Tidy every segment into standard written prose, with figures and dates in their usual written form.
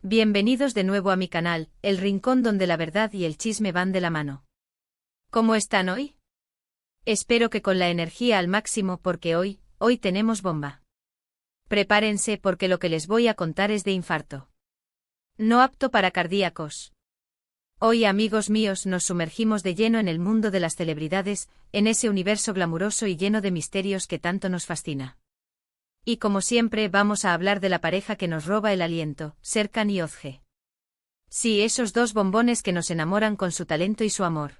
Bienvenidos de nuevo a mi canal, el rincón donde la verdad y el chisme van de la mano. ¿Cómo están hoy? Espero que con la energía al máximo porque hoy tenemos bomba. Prepárense porque lo que les voy a contar es de infarto. No apto para cardíacos. Hoy, amigos míos, nos sumergimos de lleno en el mundo de las celebridades, en ese universo glamuroso y lleno de misterios que tanto nos fascina. Y como siempre vamos a hablar de la pareja que nos roba el aliento, Serkan y Özge. Sí, esos dos bombones que nos enamoran con su talento y su amor.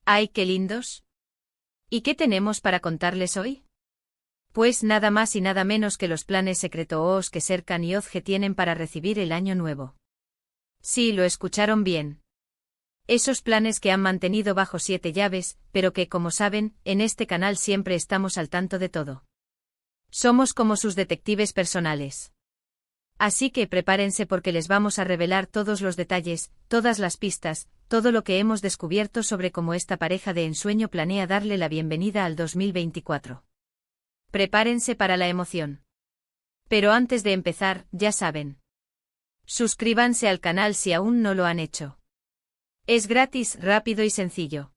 ¡Ay, qué lindos! ¿Y qué tenemos para contarles hoy? Pues nada más y nada menos que los planes secretos que Serkan y Özge tienen para recibir el año nuevo. Sí, lo escucharon bien. Esos planes que han mantenido bajo 7 llaves, pero que, como saben, en este canal siempre estamos al tanto de todo. Somos como sus detectives personales. Así que prepárense porque les vamos a revelar todos los detalles, todas las pistas, todo lo que hemos descubierto sobre cómo esta pareja de ensueño planea darle la bienvenida al 2024. Prepárense para la emoción. Pero antes de empezar, ya saben. Suscríbanse al canal si aún no lo han hecho. Es gratis, rápido y sencillo.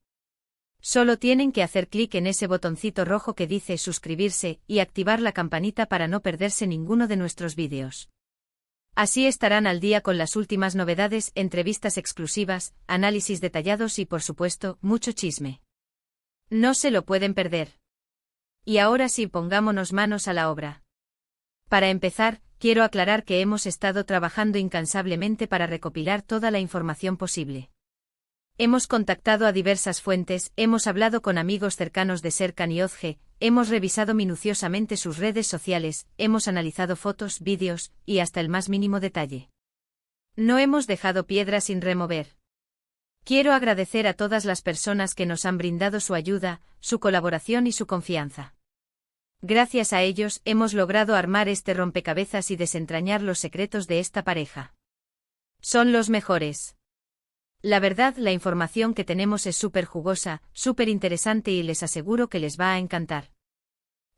Solo tienen que hacer clic en ese botoncito rojo que dice suscribirse y activar la campanita para no perderse ninguno de nuestros vídeos. Así estarán al día con las últimas novedades, entrevistas exclusivas, análisis detallados y por supuesto, mucho chisme. No se lo pueden perder. Y ahora sí, pongámonos manos a la obra. Para empezar, quiero aclarar que hemos estado trabajando incansablemente para recopilar toda la información posible. Hemos contactado a diversas fuentes, hemos hablado con amigos cercanos de Serkan y Özge, hemos revisado minuciosamente sus redes sociales, hemos analizado fotos, vídeos, y hasta el más mínimo detalle. No hemos dejado piedra sin remover. Quiero agradecer a todas las personas que nos han brindado su ayuda, su colaboración y su confianza. Gracias a ellos, hemos logrado armar este rompecabezas y desentrañar los secretos de esta pareja. Son los mejores. La verdad, la información que tenemos es súper jugosa, súper interesante y les aseguro que les va a encantar.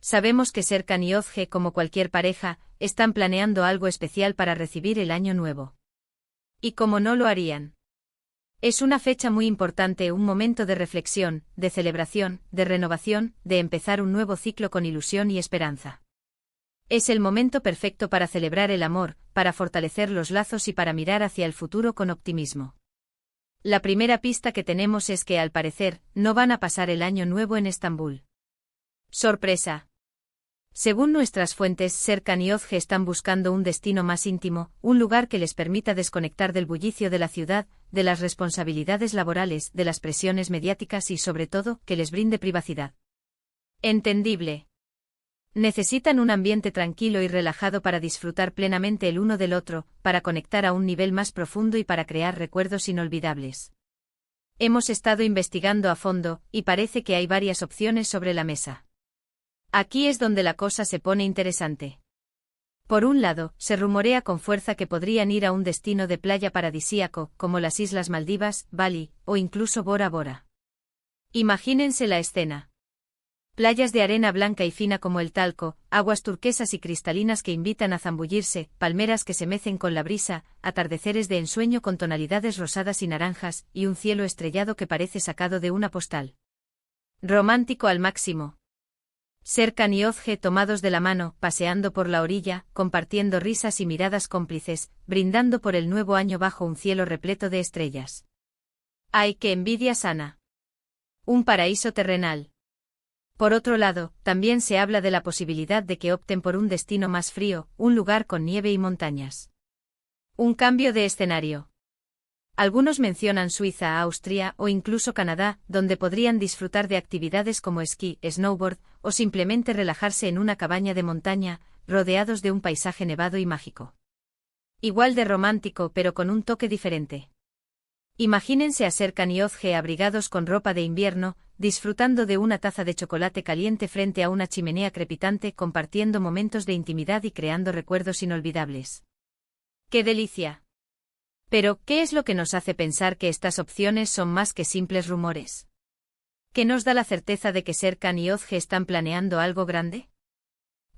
Sabemos que Serkan y Özge, como cualquier pareja, están planeando algo especial para recibir el año nuevo. ¿Y cómo no lo harían? Es una fecha muy importante, un momento de reflexión, de celebración, de renovación, de empezar un nuevo ciclo con ilusión y esperanza. Es el momento perfecto para celebrar el amor, para fortalecer los lazos y para mirar hacia el futuro con optimismo. La primera pista que tenemos es que, al parecer, no van a pasar el año nuevo en Estambul. ¡Sorpresa! Según nuestras fuentes, Serkan y Özge están buscando un destino más íntimo, un lugar que les permita desconectar del bullicio de la ciudad, de las responsabilidades laborales, de las presiones mediáticas y, sobre todo, que les brinde privacidad. Entendible. Necesitan un ambiente tranquilo y relajado para disfrutar plenamente el uno del otro, para conectar a un nivel más profundo y para crear recuerdos inolvidables. Hemos estado investigando a fondo, y parece que hay varias opciones sobre la mesa. Aquí es donde la cosa se pone interesante. Por un lado, se rumorea con fuerza que podrían ir a un destino de playa paradisíaco, como las Islas Maldivas, Bali, o incluso Bora Bora. Imagínense la escena. Playas de arena blanca y fina como el talco, aguas turquesas y cristalinas que invitan a zambullirse, palmeras que se mecen con la brisa, atardeceres de ensueño con tonalidades rosadas y naranjas, y un cielo estrellado que parece sacado de una postal. Romántico al máximo. Serkan y Özge tomados de la mano, paseando por la orilla, compartiendo risas y miradas cómplices, brindando por el nuevo año bajo un cielo repleto de estrellas. ¡Ay, qué envidia sana! Un paraíso terrenal. Por otro lado, también se habla de la posibilidad de que opten por un destino más frío, un lugar con nieve y montañas. Un cambio de escenario. Algunos mencionan Suiza, Austria o incluso Canadá, donde podrían disfrutar de actividades como esquí, snowboard, o simplemente relajarse en una cabaña de montaña, rodeados de un paisaje nevado y mágico. Igual de romántico, pero con un toque diferente. Imagínense a Serkan y Özge abrigados con ropa de invierno, disfrutando de una taza de chocolate caliente frente a una chimenea crepitante, compartiendo momentos de intimidad y creando recuerdos inolvidables. ¡Qué delicia! Pero, ¿qué es lo que nos hace pensar que estas opciones son más que simples rumores? ¿Qué nos da la certeza de que Serkan y Özge están planeando algo grande?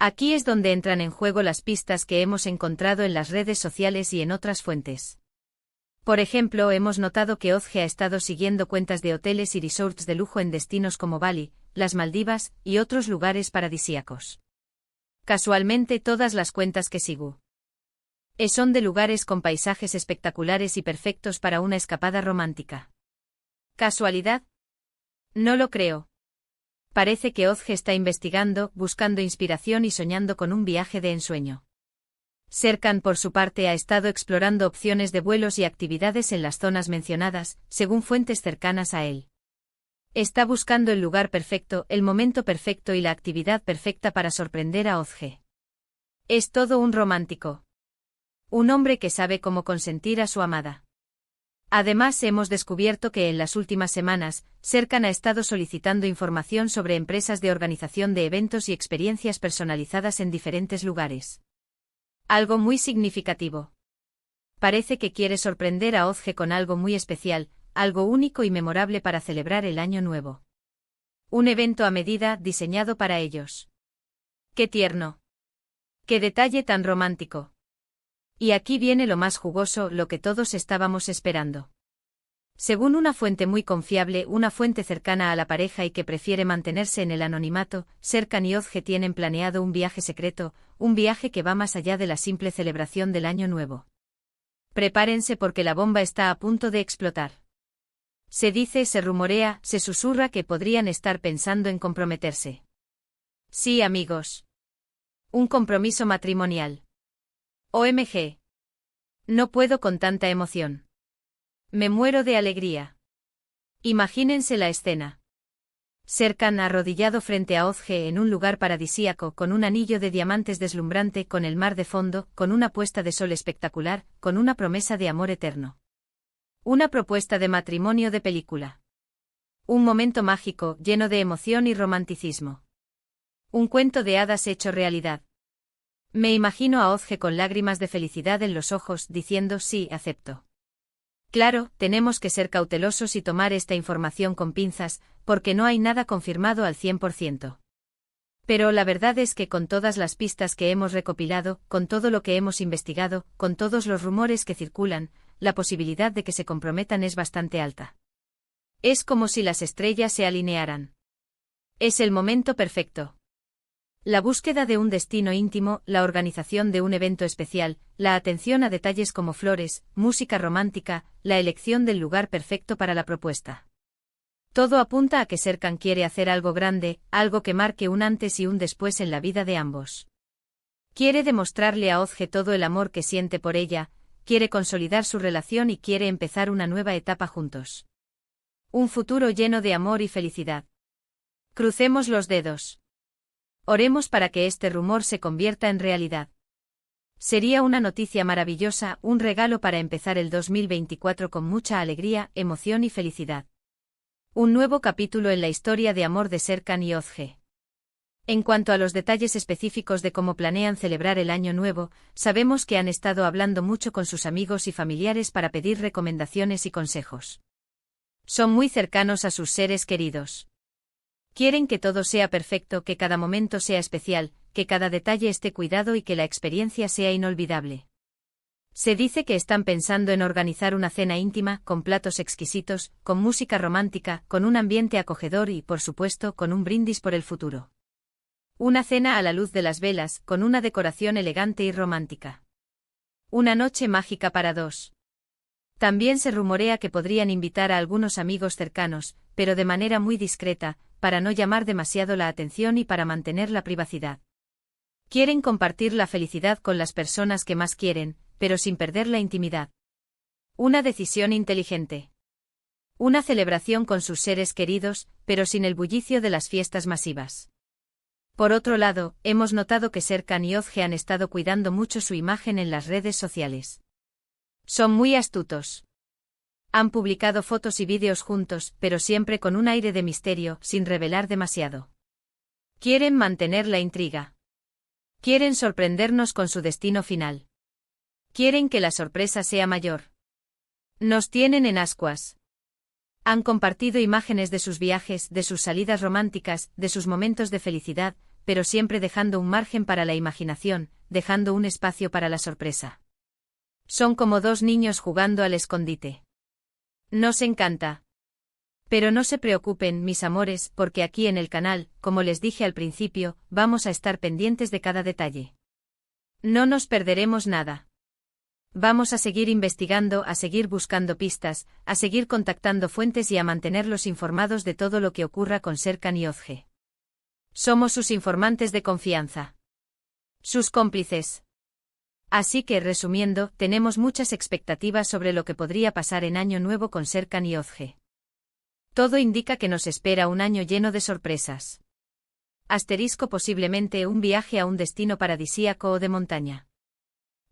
Aquí es donde entran en juego las pistas que hemos encontrado en las redes sociales y en otras fuentes. Por ejemplo, hemos notado que Ozge ha estado siguiendo cuentas de hoteles y resorts de lujo en destinos como Bali, las Maldivas y otros lugares paradisíacos. Casualmente todas las cuentas que sigo son de lugares con paisajes espectaculares y perfectos para una escapada romántica. ¿Casualidad? No lo creo. Parece que Ozge está investigando, buscando inspiración y soñando con un viaje de ensueño. Serkan, por su parte, ha estado explorando opciones de vuelos y actividades en las zonas mencionadas, según fuentes cercanas a él. Está buscando el lugar perfecto, el momento perfecto y la actividad perfecta para sorprender a Ozge. Es todo un romántico. Un hombre que sabe cómo consentir a su amada. Además, hemos descubierto que en las últimas semanas, Serkan ha estado solicitando información sobre empresas de organización de eventos y experiencias personalizadas en diferentes lugares. Algo muy significativo. Parece que quiere sorprender a Ozge con algo muy especial, algo único y memorable para celebrar el Año Nuevo. Un evento a medida diseñado para ellos. ¡Qué tierno! ¡Qué detalle tan romántico! Y aquí viene lo más jugoso, lo que todos estábamos esperando. Según una fuente muy confiable, una fuente cercana a la pareja y que prefiere mantenerse en el anonimato, Serkan y Ozge tienen planeado un viaje secreto, un viaje que va más allá de la simple celebración del Año Nuevo. Prepárense porque la bomba está a punto de explotar. Se dice, se rumorea, se susurra que podrían estar pensando en comprometerse. Sí, amigos. Un compromiso matrimonial. OMG. No puedo con tanta emoción. Me muero de alegría. Imagínense la escena. Serkan arrodillado frente a Ozge en un lugar paradisíaco con un anillo de diamantes deslumbrante, con el mar de fondo, con una puesta de sol espectacular, con una promesa de amor eterno. Una propuesta de matrimonio de película. Un momento mágico, lleno de emoción y romanticismo. Un cuento de hadas hecho realidad. Me imagino a Ozge con lágrimas de felicidad en los ojos, diciendo sí, acepto. Claro, tenemos que ser cautelosos y tomar esta información con pinzas, porque no hay nada confirmado al 100%. Pero la verdad es que con todas las pistas que hemos recopilado, con todo lo que hemos investigado, con todos los rumores que circulan, la posibilidad de que se comprometan es bastante alta. Es como si las estrellas se alinearan. Es el momento perfecto. La búsqueda de un destino íntimo, la organización de un evento especial, la atención a detalles como flores, música romántica, la elección del lugar perfecto para la propuesta. Todo apunta a que Serkan quiere hacer algo grande, algo que marque un antes y un después en la vida de ambos. Quiere demostrarle a Ozge todo el amor que siente por ella, quiere consolidar su relación y quiere empezar una nueva etapa juntos. Un futuro lleno de amor y felicidad. Crucemos los dedos. Oremos para que este rumor se convierta en realidad. Sería una noticia maravillosa, un regalo para empezar el 2024 con mucha alegría, emoción y felicidad. Un nuevo capítulo en la historia de amor de Serkan y Ozge. En cuanto a los detalles específicos de cómo planean celebrar el Año Nuevo, sabemos que han estado hablando mucho con sus amigos y familiares para pedir recomendaciones y consejos. Son muy cercanos a sus seres queridos. Quieren que todo sea perfecto, que cada momento sea especial, que cada detalle esté cuidado y que la experiencia sea inolvidable. Se dice que están pensando en organizar una cena íntima, con platos exquisitos, con música romántica, con un ambiente acogedor y, por supuesto, con un brindis por el futuro. Una cena a la luz de las velas, con una decoración elegante y romántica. Una noche mágica para dos. También se rumorea que podrían invitar a algunos amigos cercanos, pero de manera muy discreta, para no llamar demasiado la atención y para mantener la privacidad. Quieren compartir la felicidad con las personas que más quieren, pero sin perder la intimidad. Una decisión inteligente. Una celebración con sus seres queridos, pero sin el bullicio de las fiestas masivas. Por otro lado, hemos notado que Serkan y Ozge han estado cuidando mucho su imagen en las redes sociales. Son muy astutos. Han publicado fotos y vídeos juntos, pero siempre con un aire de misterio, sin revelar demasiado. Quieren mantener la intriga. Quieren sorprendernos con su destino final. Quieren que la sorpresa sea mayor. Nos tienen en ascuas. Han compartido imágenes de sus viajes, de sus salidas románticas, de sus momentos de felicidad, pero siempre dejando un margen para la imaginación, dejando un espacio para la sorpresa. Son como dos niños jugando al escondite. Nos encanta. Pero no se preocupen, mis amores, porque aquí en el canal, como les dije al principio, vamos a estar pendientes de cada detalle. No nos perderemos nada. Vamos a seguir investigando, a seguir buscando pistas, a seguir contactando fuentes y a mantenerlos informados de todo lo que ocurra con Serkan y Ozge. Somos sus informantes de confianza. Sus cómplices. Así que, resumiendo, tenemos muchas expectativas sobre lo que podría pasar en Año Nuevo con Serkan y Ozge. Todo indica que nos espera un año lleno de sorpresas. Asterisco posiblemente un viaje a un destino paradisíaco o de montaña.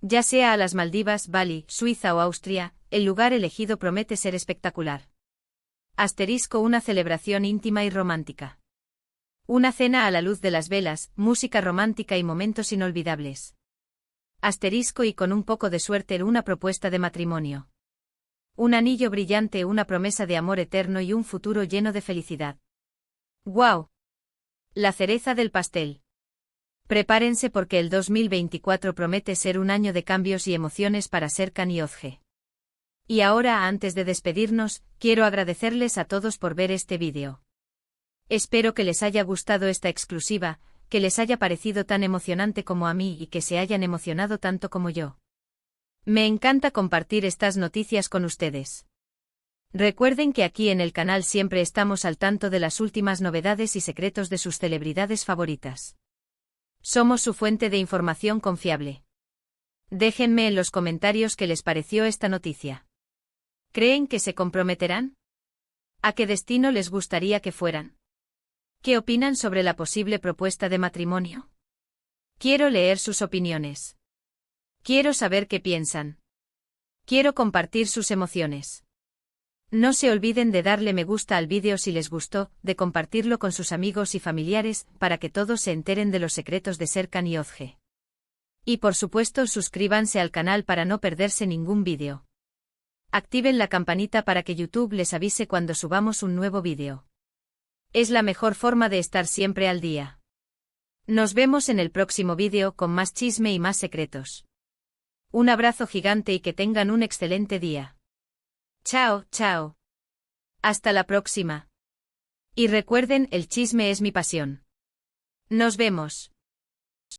Ya sea a las Maldivas, Bali, Suiza o Austria, el lugar elegido promete ser espectacular. Asterisco una celebración íntima y romántica. Una cena a la luz de las velas, música romántica y momentos inolvidables. Asterisco y con un poco de suerte una propuesta de matrimonio. Un anillo brillante, una promesa de amor eterno y un futuro lleno de felicidad. ¡Guau! La cereza del pastel. Prepárense porque el 2024 promete ser un año de cambios y emociones para Serkan y Ozge. Y ahora, antes de despedirnos, quiero agradecerles a todos por ver este vídeo. Espero que les haya gustado esta exclusiva, que les haya parecido tan emocionante como a mí y que se hayan emocionado tanto como yo. Me encanta compartir estas noticias con ustedes. Recuerden que aquí en el canal siempre estamos al tanto de las últimas novedades y secretos de sus celebridades favoritas. Somos su fuente de información confiable. Déjenme en los comentarios qué les pareció esta noticia. ¿Creen que se comprometerán? ¿A qué destino les gustaría que fueran? ¿Qué opinan sobre la posible propuesta de matrimonio? Quiero leer sus opiniones. Quiero saber qué piensan. Quiero compartir sus emociones. No se olviden de darle me gusta al vídeo si les gustó, de compartirlo con sus amigos y familiares, para que todos se enteren de los secretos de Serkan y Ozge. Y por supuesto suscríbanse al canal para no perderse ningún vídeo. Activen la campanita para que YouTube les avise cuando subamos un nuevo vídeo. Es la mejor forma de estar siempre al día. Nos vemos en el próximo vídeo con más chisme y más secretos. Un abrazo gigante y que tengan un excelente día. Chao, chao. Hasta la próxima. Y recuerden, el chisme es mi pasión. Nos vemos.